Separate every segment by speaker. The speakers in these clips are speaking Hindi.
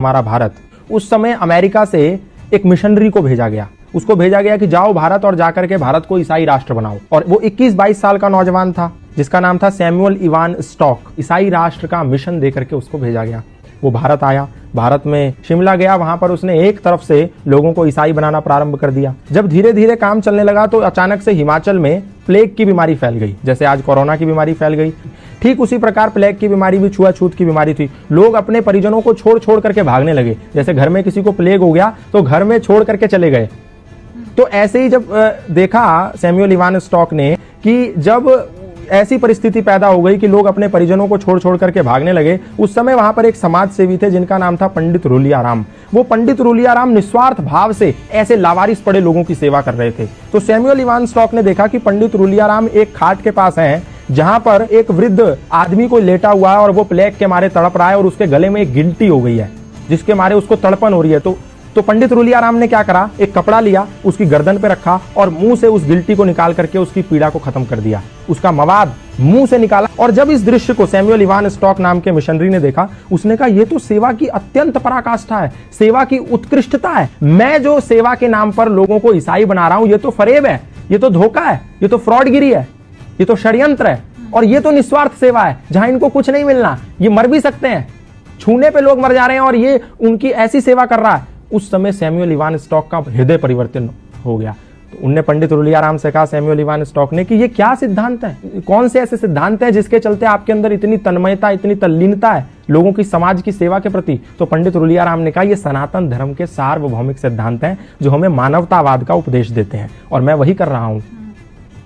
Speaker 1: हमारा भारत, उस समय अमेरिका से एक मिशनरी को भेजा गया। उसको भेजा गया कि जाओ भारत और जाकर के भारत को ईसाई राष्ट्र बनाओ। और वो 21-22 साल का नौजवान था जिसका नाम था सैमुअल इवान स्टॉक। ईसाई राष्ट्र का मिशन देकर के उसको भेजा गया। वो भारत आया, भारत में शिमला गया, वहां पर उसने एक तरफ से लोगों को ईसाई बनाना प्रारंभ कर दिया। जब धीरे धीरे काम चलने लगा तो अचानक से हिमाचल में प्लेग की बीमारी फैल गई। जैसे आज कोरोना की बीमारी फैल गई, ठीक उसी प्रकार प्लेग की बीमारी भी छुआछूत की बीमारी थी। लोग अपने परिजनों को छोड़ छोड़ करके भागने लगे। जैसे घर में किसी को प्लेग हो गया तो घर में छोड़ करके चले गए। तो ऐसे ही जब देखा सैमुअल इवान स्टॉक ने कि जब ऐसी परिस्थिति पैदा हो गई कि लोग अपने परिजनों को छोड़ छोड़ करके भागने लगे, उस समय वहां पर एक समाज सेवी थे जिनका नाम था पंडित रूलियाराम। वो पंडित रूलियाराम निस्वार्थ भाव से ऐसे लावारिस पड़े लोगों की सेवा कर रहे थे। तो सैमुअल इवान स्टॉक ने देखा कि पंडित रूलियाराम एक खाट के पास हैं जहां पर एक वृद्ध आदमी को लेटा हुआ है और वो प्लेग के मारे तड़प रहा है और उसके गले में एक गिल्टी हो गई है जिसके मारे उसको तड़पन हो रही है। तो पंडित रूलियाराम ने क्या करा, एक कपड़ा लिया, उसकी गर्दन पे रखा और मुंह से उस गिल्टी को निकाल करके उसकी पीड़ा को खत्म कर दिया। उसका मवाद मुंह से निकाला। और जब इस दृश्य को सैमुअल इवान स्टॉक नाम के मिशनरी ने देखा, उसने कहा ये तो सेवा की अत्यंत पराकाष्ठा है, सेवा की उत्कृष्टता है। मैं जो सेवा के नाम पर लोगों को ईसाई बना रहा हूं, ये तो फरेब है, ये तो धोखा है, ये तो फ्रॉडगिरी है, ये तो षड्यंत्र है और ये तो निस्वार्थ सेवा है जहां इनको कुछ नहीं मिलना। ये मर भी सकते हैं, छूने पे लोग मर जा रहे हैं और ये उनकी ऐसी सेवा कर रहा है। उस समय सैमुअल इवान स्टॉक का हृदय परिवर्तन हो गया। तो उनने पंडित रूलियाराम से कहा, सैमुअल इवान स्टॉक ने, कि ये क्या सिद्धांत है, कौन से ऐसे सिद्धांत हैं जिसके चलते आपके अंदर इतनी तन्मयता, इतनी तल्लीनता है लोगों की समाज की सेवा के प्रति। तो पंडित रूलियाराम ने कहा, ये सनातन धर्म के सार्वभौमिक सिद्धांत हैं जो हमें मानवतावाद का उपदेश देते हैं और मैं वही कर रहा हूं।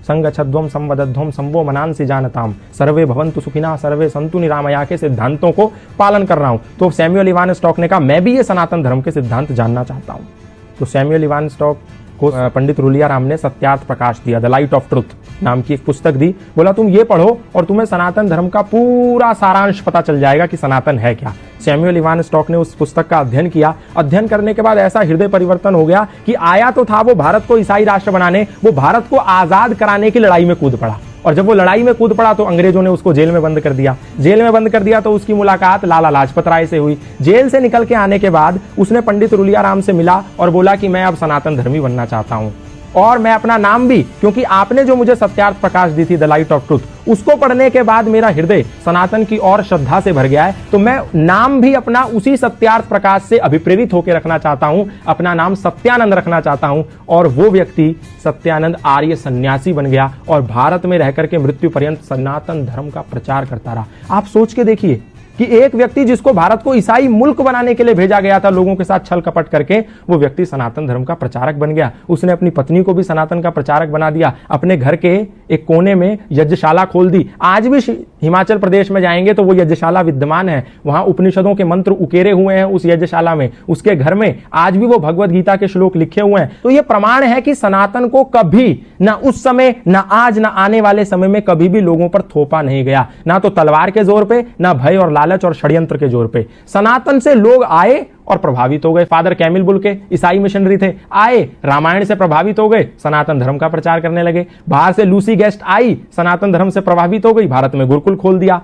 Speaker 1: संगच्छध्वम संवदध्वम संवो मनांसि जानताम सर्वे भवन्तु सुखिना सर्वे सन्तु निरामया के सिद्धांतों को पालन कर रहा हूं। तो सैमुअल इवान स्टॉक ने कहा, मैं भी ये सनातन धर्म के सिद्धांत जानना चाहता हूं। तो सैमुअल इवान स्टॉक को पंडित रूलियाराम ने सत्यार्थ प्रकाश दिया, द लाइट ऑफ ट्रुथ नाम की एक पुस्तक दी। बोला तुम ये पढ़ो और तुम्हें सनातन धर्म का पूरा सारांश पता चल जाएगा कि सनातन है क्या। सैमुअल इवान स्टॉक ने उस पुस्तक का अध्ययन किया। अध्ययन करने के बाद ऐसा हृदय परिवर्तन हो गया कि आया तो था वो भारत को ईसाई राष्ट्र बनाने, वो भारत को आजाद कराने की लड़ाई में कूद पड़ा। और जब वो लड़ाई में कूद पड़ा तो अंग्रेजों ने उसको जेल में बंद कर दिया। जेल में बंद कर दिया तो उसकी मुलाकात लाला लाजपत राय से हुई। जेल से निकल के आने के बाद उसने पंडित रूलियाराम से मिला और बोला कि मैं अब सनातन धर्मी बनना चाहता हूं और मैं अपना नाम भी, क्योंकि आपने जो मुझे सत्यार्थ प्रकाश दी थी, द लाइट ऑफ ट्रुथ, उसको पढ़ने के बाद मेरा हृदय सनातन की और श्रद्धा से भर गया है। तो मैं नाम भी अपना उसी सत्यार्थ प्रकाश से अभिप्रेरित होकर रखना चाहता हूं। अपना नाम सत्यानंद रखना चाहता हूं। और वो व्यक्ति सत्यानंद आर्य सन्यासी बन गया और भारत में रहकर के मृत्यु पर्यंत सनातन धर्म का प्रचार करता रहा। आप सोच के देखिए कि एक व्यक्ति जिसको भारत को ईसाई मुल्क बनाने के लिए भेजा गया था लोगों के साथ छल कपट करके, वो व्यक्ति सनातन धर्म का प्रचारक बन गया। उसने अपनी पत्नी को भी सनातन का प्रचारक बना दिया। अपने घर के एक कोने में यज्ञशाला खोल दी। आज भी हिमाचल प्रदेश में जाएंगे तो वो यज्ञशाला विद्यमान है। वहां उपनिषदों के मंत्र उकेरे हुए हैं उस यज्ञशाला में। उसके घर में आज भी वो भगवद गीता के श्लोक लिखे हुए हैं। तो ये प्रमाण है कि सनातन को कभी ना उस समय, ना आज, ना आने वाले समय में कभी भी लोगों पर थोपा नहीं गया। ना तो तलवार के जोर पे, ना भय और लालच और षड्यंत्र के जोर पे। सनातन से लोग आए और प्रभावित हो गए। फादर कैमिल बुल के ईसाई मिशनरी थे, आए, रामायण से प्रभावित हो गए, सनातन धर्म का प्रचार करने लगे। बाहर से लूसी गेस्ट आई, सनातन धर्म से प्रभावित हो गई, भारत में गुरुकुल खोल दिया।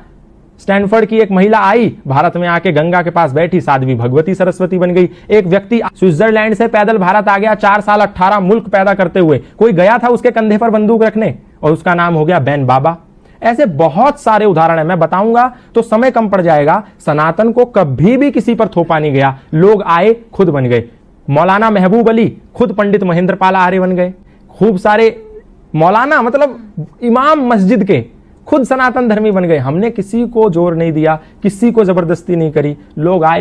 Speaker 1: स्टैनफोर्ड की एक महिला आई, भारत में आके गंगा के पास बैठी, साध्वी भगवती सरस्वती बन गई। एक व्यक्ति स्विट्जरलैंड से पैदल भारत आ गया, 4 साल 18 मुल्क पैदा करते हुए। कोई गया था उसके कंधे पर बंदूक रखने और उसका नाम हो गया बैन बाबा। ऐसे बहुत सारे उदाहरण है, मैं बताऊंगा तो समय कम पड़ जाएगा। सनातन को कभी भी किसी पर थोपा नहीं गया। लोग आए, खुद बन गए। मौलाना महबूब अली खुद पंडित महेंद्र पाल आर्य बन गए। खूब सारे मौलाना, मतलब इमाम मस्जिद के, खुद सनातन धर्मी बन गए। हमने किसी को जोर नहीं दिया, किसी को जबरदस्ती नहीं करी। लोग आए,